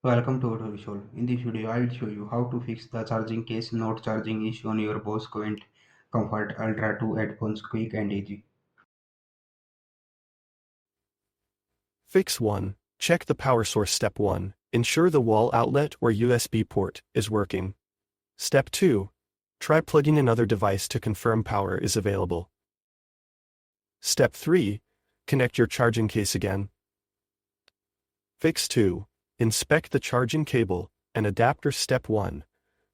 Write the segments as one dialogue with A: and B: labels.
A: Welcome to Auto. In this video, I'll show you how to fix the charging case not charging issue on your Bose QuietComfort Ultra 2 headphones quick and easy.
B: Fix 1. Check the power source. Step 1. Ensure the wall outlet or USB port is working. Step 2. Try plugging another device to confirm power is available. Step 3. Connect your charging case again. Fix 2. Inspect the charging cable and adapter. Step 1.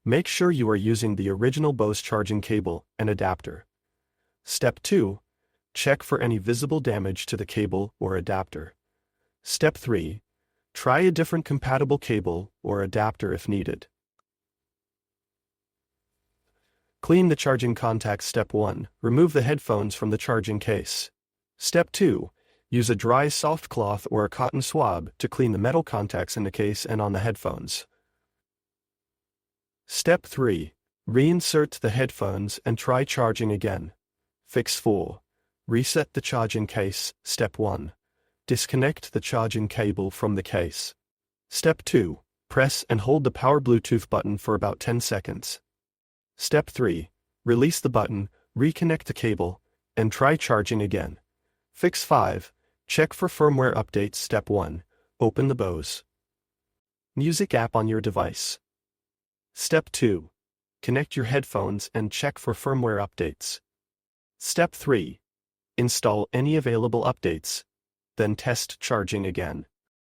B: Make sure you are using the original Bose charging cable and adapter. Step 2. Check for any visible damage to the cable or adapter. Step 3. Try a different compatible cable or adapter if needed. Clean the charging contacts. Step 1. Remove the headphones from the charging case. Step 2. Use a dry soft cloth or a cotton swab to clean the metal contacts in the case and on the headphones. Step 3. Reinsert the headphones and try charging again. Fix 4. Reset the charging case. Step 1. Disconnect the charging cable from the case. Step 2. Press and hold the power Bluetooth button for about 10 seconds. Step 3. Release the button, reconnect the cable, and try charging again. Fix 5. Check for firmware updates. Step 1. Open the Bose Music app on your device. Step 2. Connect your headphones and check for firmware updates. Step 3. Install any available updates. Then test charging again.